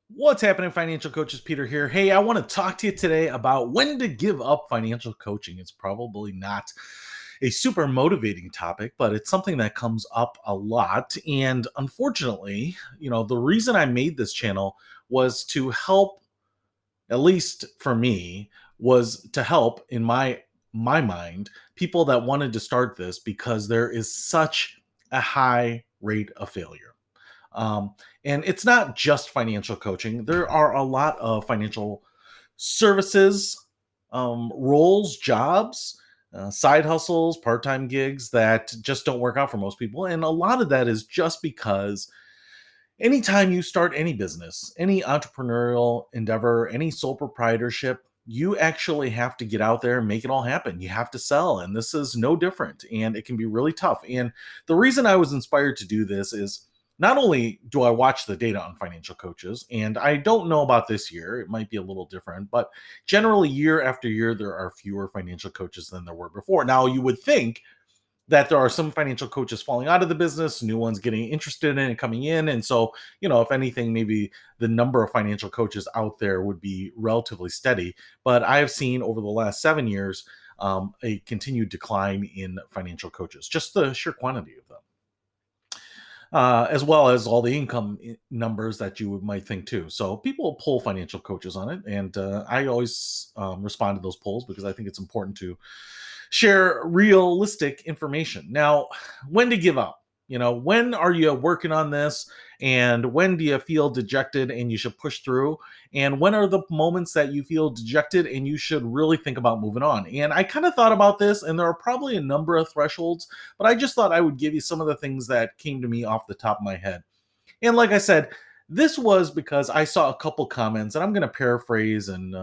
What's happening, financial coaches? Peter here. Hey, I want to talk to you today about when to give up financial coaching. It's probably not a super motivating topic, but it's something that comes up a lot. And unfortunately, the reason I made this channel was to help, at least for me, was to help in my mind people that wanted to start this because there is such a high rate of failure. Um, and it's not just financial coaching. There are a lot of financial services, roles, jobs, side hustles, part time gigs that just don't work out for most people. And a lot of that is just because anytime you start any business, any entrepreneurial endeavor, any sole proprietorship, you actually have to get out there and make it all happen. You have to sell, and this is no different. And it can be really tough. And the reason I was inspired to do this is not only do I watch the data on financial coaches, and I don't know about this year, it might be a little different, but generally, year after year, there are fewer financial coaches than there were before. Now, you would think that there are some financial coaches falling out of the business, new ones getting interested in it coming in. And so, if anything, maybe the number of financial coaches out there would be relatively steady. But I have seen over the last 7 years a continued decline in financial coaches, just the sheer quantity of them. As well as all the income numbers that you might think too. So people pull financial coaches on it, and I always respond to those polls because I think it's important to share realistic information. Now, when to give up? When are you working on this? And when do you feel dejected and you should push through? And when are the moments that you feel dejected and you should really think about moving on? And I kind of thought about this, and there are probably a number of thresholds, but I just thought I would give you some of the things that came to me off the top of my head. And like I said, this was because I saw a couple comments, and I'm going to paraphrase and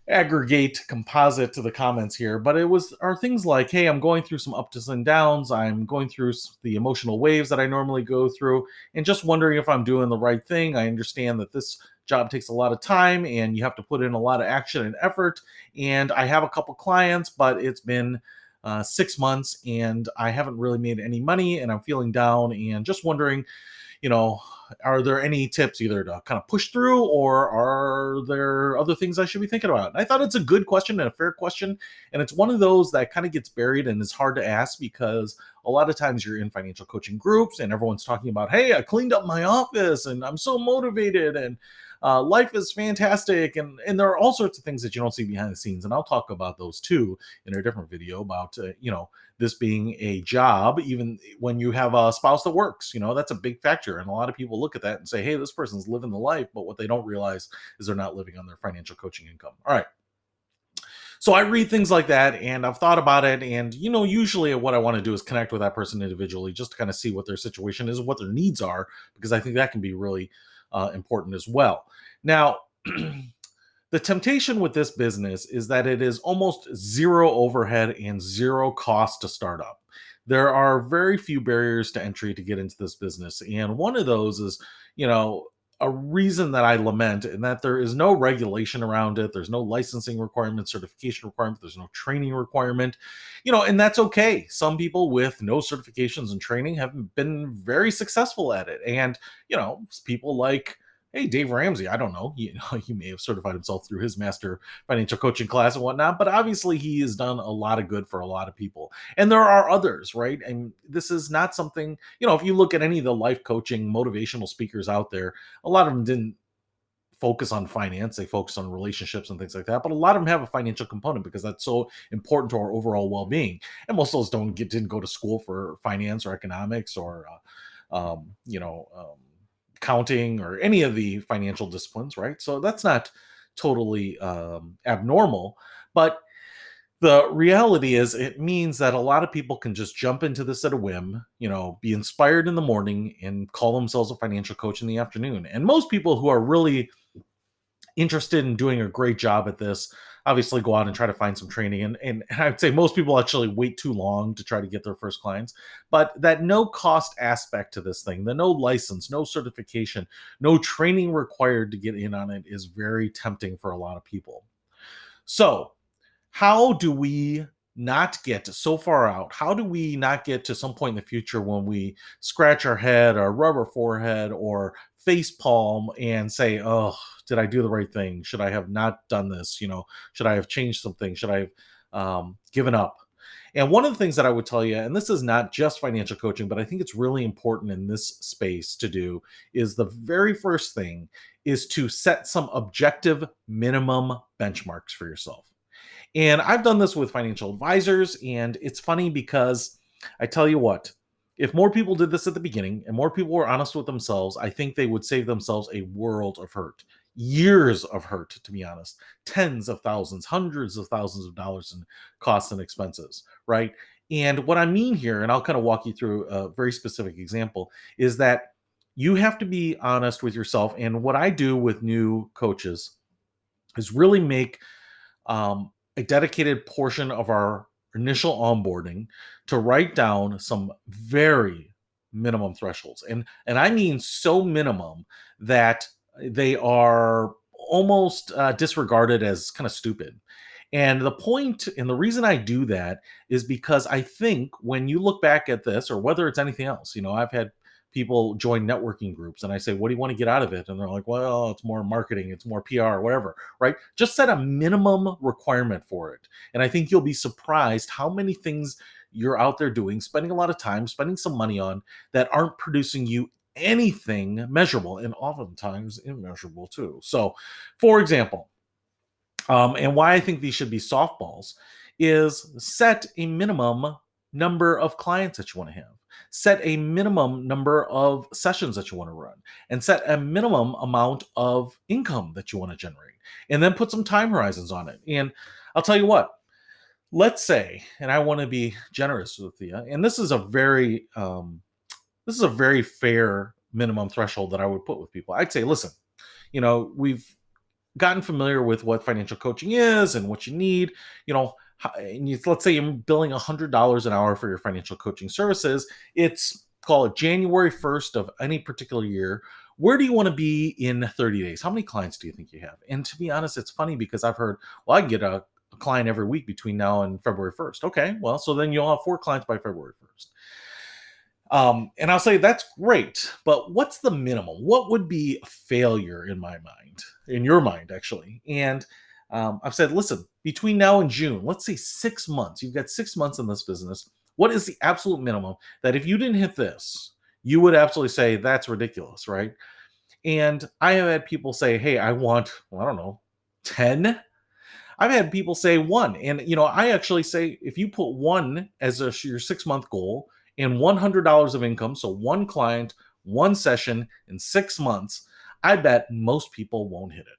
aggregate composite to the comments here, but it was are things like, hey, I'm going through some ups and downs, I'm going through the emotional waves that I normally go through, and just wondering if I'm doing the right thing. I understand that this job takes a lot of time and you have to put in a lot of action and effort, and I have a couple clients, but it's been 6 months and I haven't really made any money, and I'm feeling down and just wondering, you know, are there any tips either to kind of push through, or are there other things I should be thinking about? And I thought it's a good question and a fair question. And it's one of those that kind of gets buried and is hard to ask because a lot of times you're in financial coaching groups and everyone's talking about, hey, I cleaned up my office and I'm so motivated and life is fantastic. And there are all sorts of things that you don't see behind the scenes. And I'll talk about those too in a different video about, this being a job, even when you have a spouse that works, that's a big factor. And a lot of people look at that and say, hey, this person's living the life. But what they don't realize is they're not living on their financial coaching income. All right. So I read things like that and I've thought about it. And, usually what I want to do is connect with that person individually just to kind of see what their situation is, what their needs are, because I think that can be really important as well. Now, the temptation with this business is that it is almost zero overhead and zero cost to start up. There are very few barriers to entry to get into this business. And one of those is, you know, a reason that I lament, and that there is no regulation around it. There's no licensing requirement, certification requirement. There's no training requirement, and that's okay. Some people with no certifications and training have been very successful at it. And, people like, hey, Dave Ramsey, I don't know, he may have certified himself through his master financial coaching class and whatnot, but obviously he has done a lot of good for a lot of people. And there are others, right? And this is not something, if you look at any of the life coaching motivational speakers out there, a lot of them didn't focus on finance. They focus on relationships and things like that. But a lot of them have a financial component because that's so important to our overall well-being. And most of those didn't go to school for finance or economics or, um, you know, um, counting or any of the financial disciplines, right? So that's not totally abnormal. But the reality is, it means that a lot of people can just jump into this at a whim, be inspired in the morning and call themselves a financial coach in the afternoon. And most people who are really interested in doing a great job at this obviously go out and try to find some training, and I would say most people actually wait too long to try to get their first clients. But that no cost aspect to this thing, the no license, no certification, no training required to get in on it, is very tempting for a lot of people. So how do we not get so far out? How do we not get to some point in the future when we scratch our head or rub our forehead or face palm and say, oh, did I do the right thing? Should I have not done this? Should I have changed something? Should I have given up? And one of the things that I would tell you, and this is not just financial coaching, but I think it's really important in this space to do, is the very first thing is to set some objective minimum benchmarks for yourself. And I've done this with financial advisors, and it's funny because I tell you what, if more people did this at the beginning and more people were honest with themselves, I think they would save themselves a world of hurt, years of hurt, to be honest, tens of thousands, hundreds of thousands of dollars in costs and expenses, right? And what I mean here, and I'll kind of walk you through a very specific example, is that you have to be honest with yourself. And what I do with new coaches is really make a dedicated portion of our initial onboarding to write down some very minimum thresholds. And I mean so minimum that they are almost disregarded as kind of stupid. And the point and the reason I do that is because I think when you look back at this, or whether it's anything else, I've had people join networking groups and I say, what do you want to get out of it? And they're like, well, it's more marketing, it's more PR, whatever, right? Just set a minimum requirement for it. And I think you'll be surprised how many things you're out there doing, spending a lot of time, spending some money on that aren't producing you anything measurable, and oftentimes immeasurable too. So, for example, and why I think these should be softballs is set a minimum number of clients that you want to have, set a minimum number of sessions that you want to run, and set a minimum amount of income that you want to generate, and then put some time horizons on it. And I'll tell you what, let's say, and I want to be generous with you, and this is a very fair minimum threshold that I would put with people. I'd say, listen, we've gotten familiar with what financial coaching is and what you need, let's say you're billing $100 an hour for your financial coaching services. It's, call it January 1st of any particular year. Where do you want to be in 30 days? How many clients do you think you have? And to be honest, it's funny because I've heard, well, I can get a client every week between now and February 1st. Okay, well, so then you'll have 4 clients by February 1st. And I'll say that's great, but what's the minimum? What would be a failure in my mind, in your mind, actually? And I've said, listen, between now and June, let's say 6 months, you've got 6 months in this business. What is the absolute minimum that if you didn't hit this, you would absolutely say that's ridiculous, right? And I have had people say, hey, I want, well, I don't know, 10. I've had people say 1. And, I actually say if you put 1 as your 6-month goal and $100 of income, so 1 client, 1 session in 6 months, I bet most people won't hit it.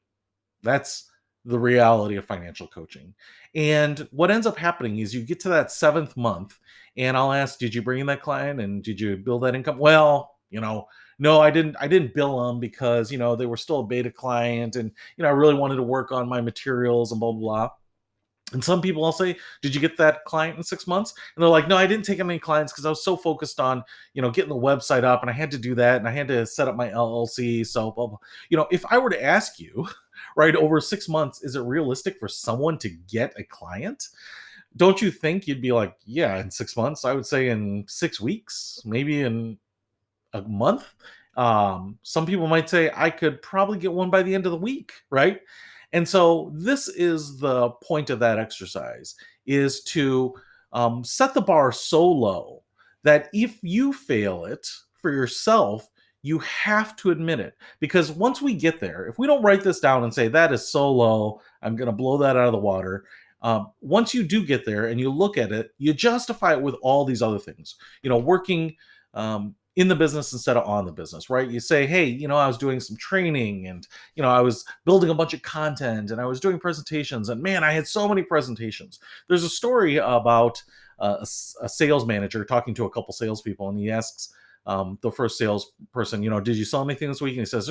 That's the reality of financial coaching. And what ends up happening is you get to that 7th month and I'll ask, did you bring in that client and did you build that income? Well, no, I didn't bill them because, they were still a beta client and, I really wanted to work on my materials and blah, blah, blah. And some people I'll say, did you get that client in 6 months? And they're like, no, I didn't take any clients because I was so focused on, getting the website up and I had to do that and I had to set up my LLC. So, blah, blah. If I were to ask you, right, over 6 months, is it realistic for someone to get a client? Don't you think you'd be like, yeah, in 6 months? I would say in 6 weeks, maybe in a month. Some people might say I could probably get one by the end of the week, right? And so this is the point of that exercise, is to set the bar so low that if you fail it for yourself, you have to admit it. Because once we get there, if we don't write this down and say that is so low, I'm going to blow that out of the water. Once you do get there and you look at it, you justify it with all these other things, working in the business instead of on the business, right? You say, hey, I was doing some training and, I was building a bunch of content and I was doing presentations and man, I had so many presentations. There's a story about a sales manager talking to a couple salespeople and he asks the first salesperson, did you sell anything this week? And he says,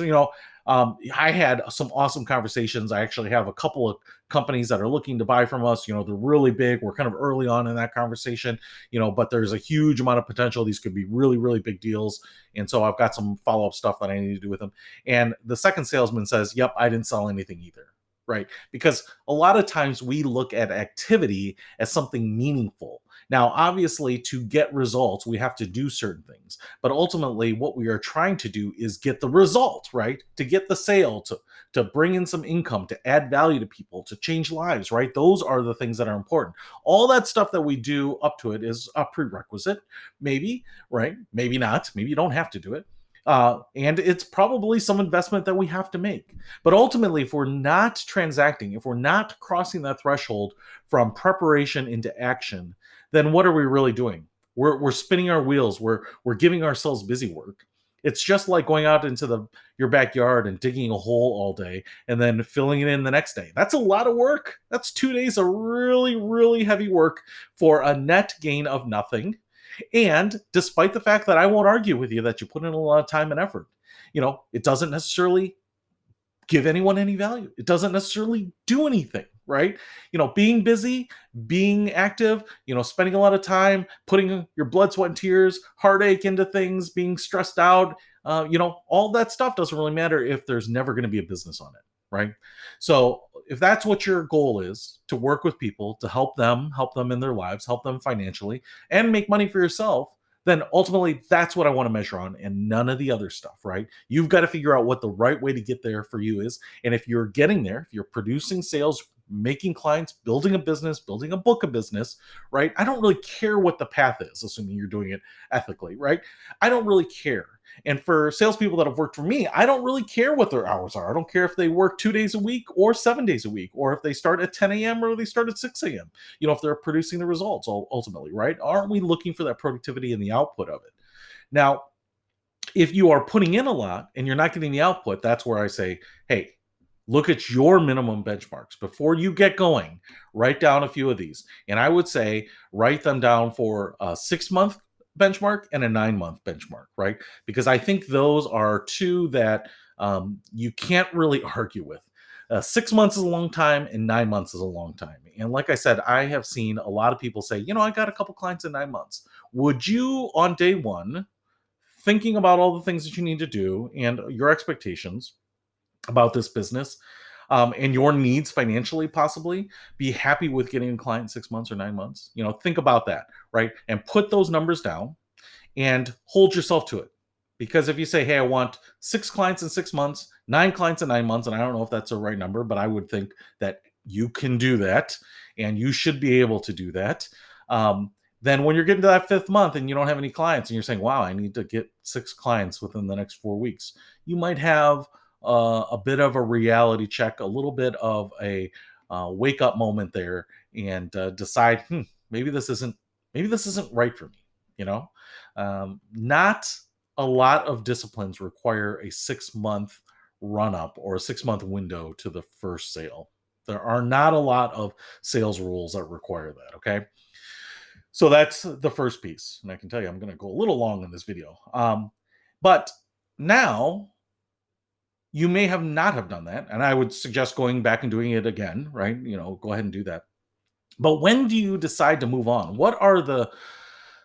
I had some awesome conversations. I actually have a couple of companies that are looking to buy from us. They're really big. We're kind of early on in that conversation, but there's a huge amount of potential. These could be really, really big deals. And so I've got some follow-up stuff that I need to do with them. And the second salesman says, yep, I didn't sell anything either. right? Because a lot of times we look at activity as something meaningful. Now, obviously, to get results, we have to do certain things. But ultimately, what we are trying to do is get the result, right? To get the sale, to bring in some income, to add value to people, to change lives, right? Those are the things that are important. All that stuff that we do up to it is a prerequisite, maybe, right? Maybe not. Maybe you don't have to do it. And it's probably some investment that we have to make. But ultimately, if we're not transacting, if we're not crossing that threshold from preparation into action, then what are we really doing? We're spinning our wheels. We're giving ourselves busy work. It's just like going out into your backyard and digging a hole all day and then filling it in the next day. That's a lot of work. That's 2 days of really, really heavy work for a net gain of nothing. And despite the fact that I won't argue with you that you put in a lot of time and effort, it doesn't necessarily give anyone any value. It doesn't necessarily do anything, right? Being busy, being active, spending a lot of time, putting your blood, sweat, and tears, heartache into things, being stressed out, all that stuff doesn't really matter if there's never going to be a business on it, right? So if that's what your goal is, to work with people, to help them in their lives, help them financially, and make money for yourself, then ultimately that's what I want to measure on, and none of the other stuff, right? You've got to figure out what the right way to get there for you is. And if you're getting there, if you're producing sales, making clients, building a business, building a book of business, right? I don't really care what the path is, assuming you're doing it ethically, right? I don't really care. And for salespeople that have worked for me, I don't really care what their hours are. I don't care if they work 2 days a week or 7 days a week, or if they start at 10 a.m. or they start at 6 a.m. If they're producing the results ultimately, right? Aren't we looking for that productivity and the output of it? Now, if you are putting in a lot and you're not getting the output, that's where I say, hey, look at your minimum benchmarks before you get going. Write down a few of these. And I would say write them down for a 6-month benchmark and a 9-month benchmark, right? Because I think those are two that you can't really argue with. 6 months is a long time and 9 months is a long time. And like I said, I have seen a lot of people say, I got a couple clients in 9 months. Would you, on day one, thinking about all the things that you need to do and your expectations about this business, and your needs financially, possibly be happy with getting a client in 6 months or 9 months? Think about that, right? And put those numbers down and hold yourself to it. Because if you say, hey, I want 6 clients in 6 months, 9 clients in 9 months, and I don't know if that's the right number, but I would think that you can do that and you should be able to do that. Then when you're getting to that 5th month and you don't have any clients and you're saying, wow, I need to get 6 clients within the next 4 weeks, you might have a bit of a reality check, a little bit of a wake up moment there, and decide, maybe this isn't right for me. Not a lot of disciplines require a 6-month run up or a 6-month window to the first sale. There are not a lot of sales rules that require that. Okay. So that's the first piece. And I can tell you, I'm going to go a little long in this video. But now you may have not have done that. And I would suggest going back and doing it again, right? Go ahead and do that. But when do you decide to move on? What are the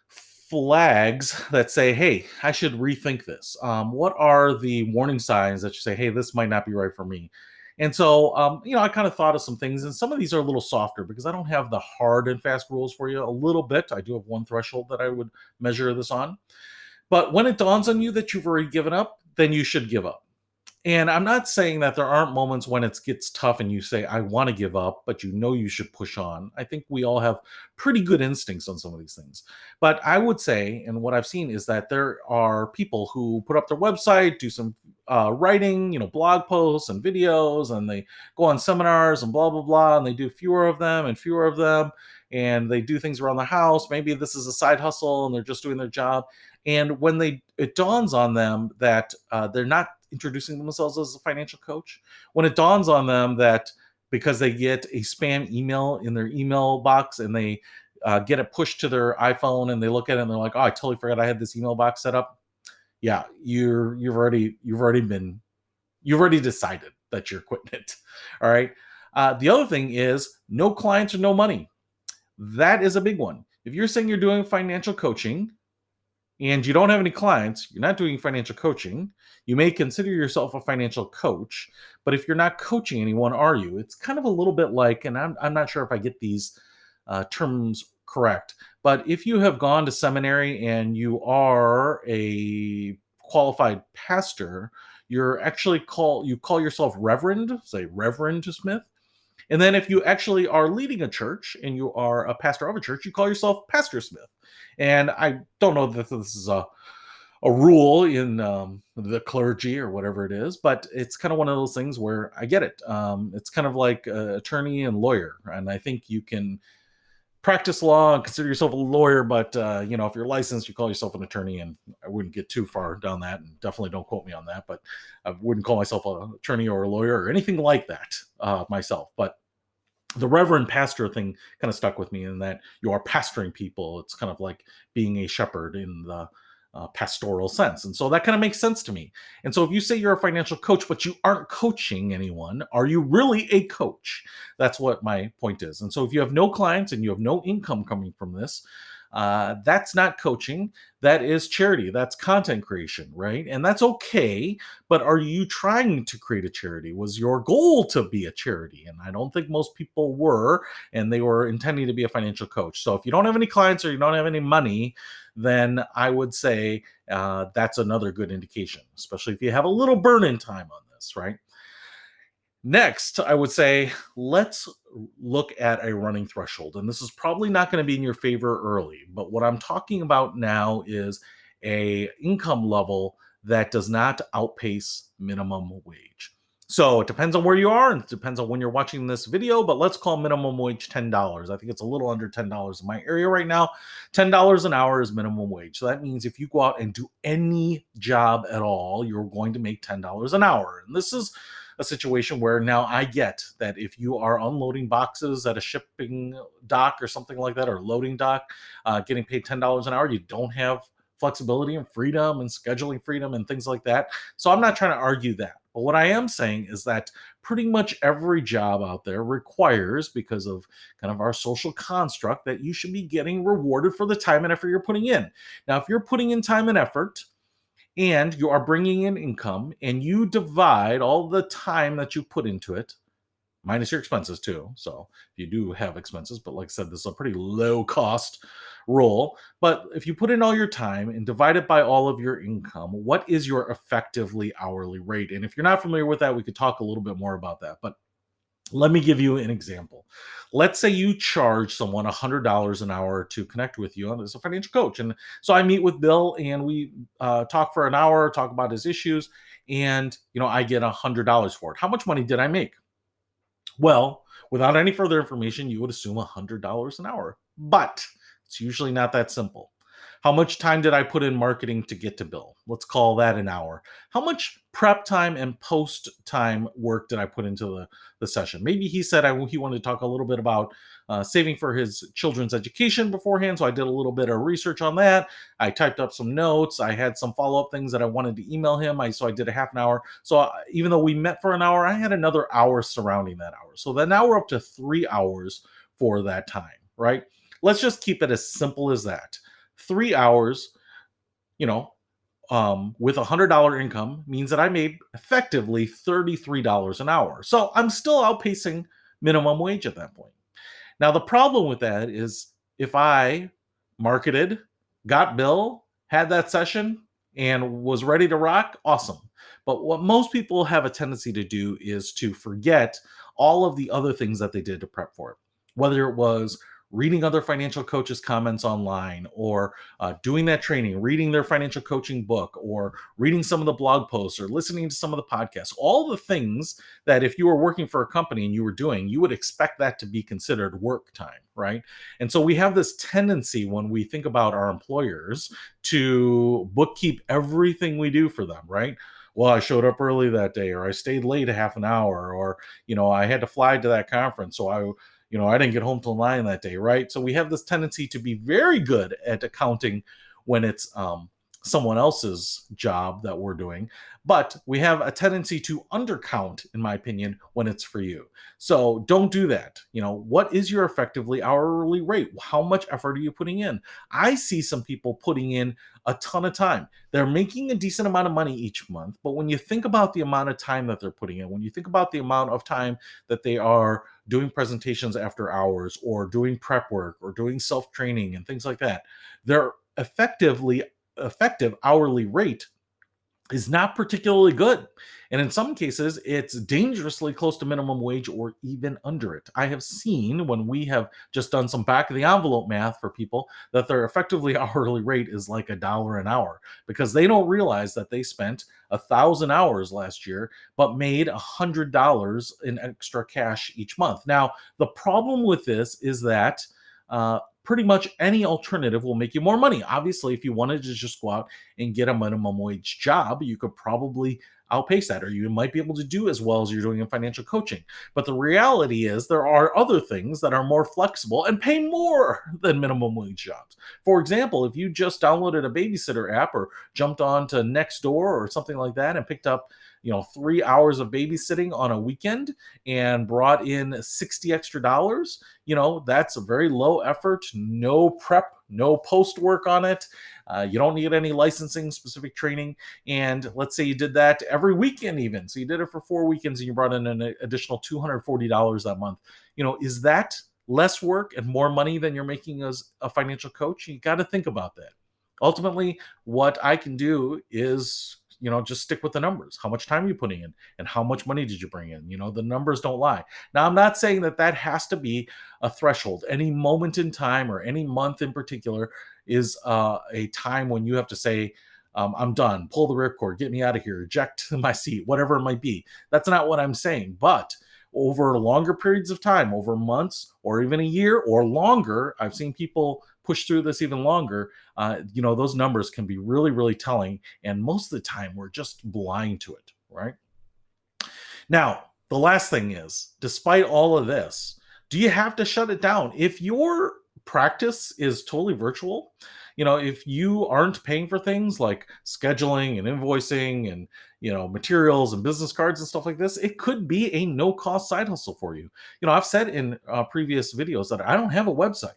flags that say, hey, I should rethink this? What are the warning signs that you say, hey, this might not be right for me? And so, I kind of thought of some things, and some of these are a little softer because I don't have the hard and fast rules for you. A little bit. I do have one threshold that I would measure this on. But when it dawns on you that you've already given up, then you should give up. And I'm not saying that there aren't moments when it gets tough and you say, I want to give up, but you should push on. I think we all have pretty good instincts on some of these things. But I would say, and what I've seen is that there are people who put up their website, do some writing, blog posts and videos, and they go on seminars and blah, blah, blah, and they do fewer of them and fewer of them. And they do things around the house. Maybe this is a side hustle and they're just doing their job. And when it dawns on them that they're not introducing themselves as a financial coach, when it dawns on them that because they get a spam email in their email box and they get it pushed to their iPhone and they look at it and they're like, oh, I totally forgot I had this email box set up. Yeah, you've already decided that you're quitting it. All right. The other thing is no clients or no money. That is a big one. If you're saying you're doing financial coaching, and you don't have any clients, you're not doing financial coaching. You may consider yourself a financial coach, but if you're not coaching anyone, are you? It's kind of a little bit like, and I'm not sure if I get these terms correct, but if you have gone to seminary and you are a qualified pastor, you call yourself Reverend, say Reverend Smith. And then if you actually are leading a church and you are a pastor of a church, you call yourself Pastor Smith. And I don't know that this is a rule in the clergy or whatever it is, but it's kind of one of those things where I get it. It's kind of like attorney and lawyer. And I think you can practice law and consider yourself a lawyer, but if you're licensed, you call yourself an attorney, and I wouldn't get too far down that, and definitely don't quote me on that, but I wouldn't call myself an attorney or a lawyer or anything like that myself. But the reverend pastor thing kind of stuck with me in that you are pastoring people. It's kind of like being a shepherd in the pastoral sense. And so that kind of makes sense to me. And so if you say you're a financial coach, but you aren't coaching anyone, are you really a coach? That's what my point is. And so if you have no clients and you have no income coming from this, that's not coaching. That is charity. That's content creation, right? And that's okay. But are you trying to create a charity? Was your goal to be a charity? And I don't think most people were, and they were intending to be a financial coach. So if you don't have any clients or you don't have any money, then I would say that's another good indication, especially if you have a little burn-in time on this, right? Next, I would say let's look at a running threshold. And this is probably not going to be in your favor early, but what I'm talking about now is a income level that does not outpace minimum wage. So it depends on where you are and it depends on when you're watching this video, but let's call minimum wage $10. I think it's a little under $10 in my area right now. $10 an hour is minimum wage. So that means if you go out and do any job at all, you're going to make $10 an hour. And this is a situation where now I get that if you are unloading boxes at a shipping dock or something like that, or loading dock, getting paid $10 an hour, you don't have flexibility and freedom and scheduling freedom and things like that. So I'm not trying to argue that. But what I am saying is that pretty much every job out there requires, because of kind of our social construct, that you should be getting rewarded for the time and effort you're putting in. Now, if you're putting in time and effort, and you are bringing in income, and you divide all the time that you put into it, minus your expenses too. So if you do have expenses, but like I said, this is a pretty low cost role. But if you put in all your time and divide it by all of your income, what is your effectively hourly rate? And if you're not familiar with that, we could talk a little bit more about that. But let me give you an example. Let's say you charge someone $100 an hour to connect with you as a financial coach. And so I meet with Bill and we talk for an hour, talk about his issues, and I get $100 for it. How much money did I make? Well, without any further information, you would assume $100 an hour. But it's usually not that simple. How much time did I put in marketing to get to Bill? Let's call that an hour. How much prep time and post time work did I put into the session? Maybe he said he wanted to talk a little bit about saving for his children's education beforehand. So I did a little bit of research on that. I typed up some notes. I had some follow-up things that I wanted to email him. So I did a half an hour. So even though we met for an hour, I had another hour surrounding that hour. So then now we're up to 3 hours for that time, right? Let's just keep it as simple as that. 3 hours, with $100 income means that I made effectively $33 an hour. So I'm still outpacing minimum wage at that point. Now, the problem with that is if I marketed, got Bill, had that session, and was ready to rock, awesome. But what most people have a tendency to do is to forget all of the other things that they did to prep for it, whether it was reading other financial coaches' comments online, or doing that training, reading their financial coaching book, or reading some of the blog posts, or listening to some of the podcasts. All the things that if you were working for a company and you were doing, you would expect that to be considered work time, right? And so we have this tendency when we think about our employers to bookkeep everything we do for them, right? Well, I showed up early that day, or I stayed late a half an hour, or, I had to fly to that conference. So I didn't get home till 9 that day, right? So we have this tendency to be very good at accounting when it's someone else's job that we're doing, but we have a tendency to undercount, in my opinion, when it's for you. So don't do that. What is your effectively hourly rate? How much effort are you putting in? I see some people putting in a ton of time. They're making a decent amount of money each month, but when you think about the amount of time that they're putting in, when you think about the amount of time that they are doing presentations after hours or doing prep work or doing self-training and things like that, their effective hourly rate is not particularly good. And in some cases, it's dangerously close to minimum wage or even under it. I have seen, when we have just done some back of the envelope math for people, that their effectively hourly rate is like $1 an hour, because they don't realize that they spent 1,000 hours last year but made $100 in extra cash each month. Now, the problem with this is that pretty much any alternative will make you more money. Obviously, if you wanted to just go out and get a minimum wage job, you could probably outpace that, or you might be able to do as well as you're doing in financial coaching. But the reality is, there are other things that are more flexible and pay more than minimum wage jobs. For example, if you just downloaded a babysitter app or jumped on to Nextdoor or something like that and picked up 3 hours of babysitting on a weekend and brought in 60 extra dollars, that's a very low effort, no prep, no post work on it. You don't need any licensing, specific training. And let's say you did that every weekend, even. So you did it for 4 weekends and you brought in an additional $240 that month. Is that less work and more money than you're making as a financial coach? You got to think about that. Ultimately, what I can do is just stick with the numbers. How much time are you putting in and how much money did you bring in? The numbers don't lie. Now, I'm not saying that has to be a threshold. Any moment in time or any month in particular is a time when you have to say, I'm done, pull the ripcord, get me out of here, eject my seat, whatever it might be. That's not what I'm saying. But over longer periods of time, over months or even a year or longer, I've seen people push through this even longer. Those numbers can be really, really telling. And most of the time, we're just blind to it, right? Now, the last thing is, despite all of this, do you have to shut it down? If your practice is totally virtual, if you aren't paying for things like scheduling and invoicing and materials and business cards and stuff like this, it could be a no-cost side hustle for you. I've said in previous videos that I don't have a website.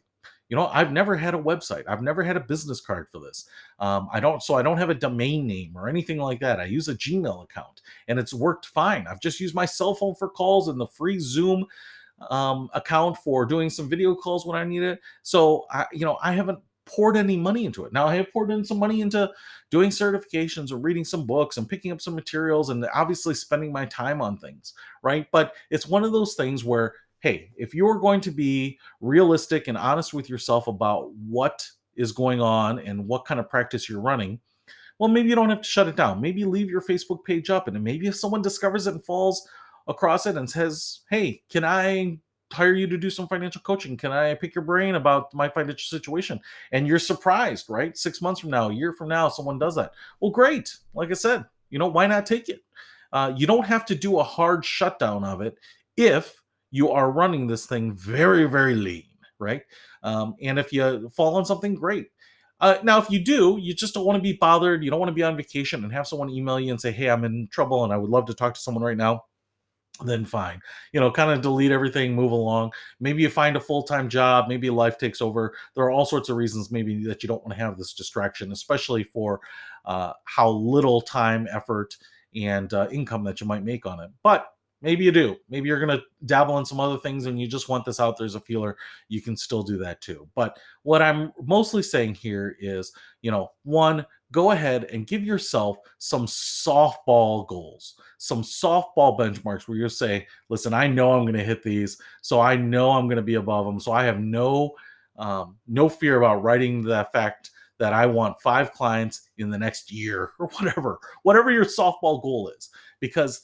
I've never had a website. I've never had a business card for this. I don't have a domain name or anything like that. I use a Gmail account and it's worked fine. I've just used my cell phone for calls and the free Zoom account for doing some video calls when I need it. So I haven't poured any money into it. Now, I have poured in some money into doing certifications or reading some books and picking up some materials and obviously spending my time on things, right? But it's one of those things where, hey, if you're going to be realistic and honest with yourself about what is going on and what kind of practice you're running, well, maybe you don't have to shut it down. Maybe leave your Facebook page up, and maybe if someone discovers it and falls across it and says, hey, can I hire you to do some financial coaching? Can I pick your brain about my financial situation? And you're surprised, right? 6 months from now, a year from now, someone does that. Well, great. Like I said, why not take it? You don't have to do a hard shutdown of it if you are running this thing very, very lean, right? And if you fall on something, great. Now, if you do, you just don't want to be bothered. You don't want to be on vacation and have someone email you and say, hey, I'm in trouble and I would love to talk to someone right now. Then fine. Kind of delete everything, move along. Maybe you find a full-time job. Maybe life takes over. There are all sorts of reasons maybe that you don't want to have this distraction, especially for how little time, effort, and income that you might make on it. But maybe you do. Maybe you're going to dabble in some other things and you just want this out there as a feeler. You can still do that too. But what I'm mostly saying here is, one, go ahead and give yourself some softball goals, some softball benchmarks where you say, listen, I know I'm going to hit these. So I know I'm going to be above them. So I have no fear about writing the fact that I want 5 clients in the next year or whatever your softball goal is. Because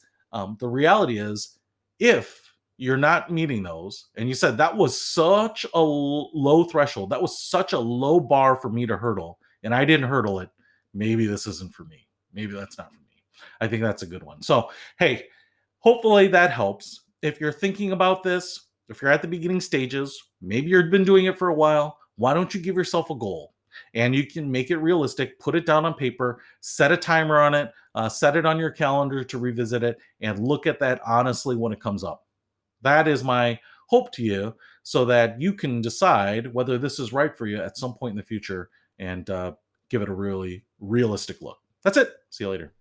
the reality is, if you're not meeting those, and you said that was such a low threshold, that was such a low bar for me to hurdle, and I didn't hurdle it, maybe this isn't for me. Maybe that's not for me. I think that's a good one. So, hey, hopefully that helps. If you're thinking about this, if you're at the beginning stages, maybe you've been doing it for a while, why don't you give yourself a goal? And you can make it realistic, put it down on paper, set a timer on it, set it on your calendar to revisit it, and look at that honestly when it comes up. That is my hope to you, so that you can decide whether this is right for you at some point in the future and give it a really realistic look. That's it. See you later.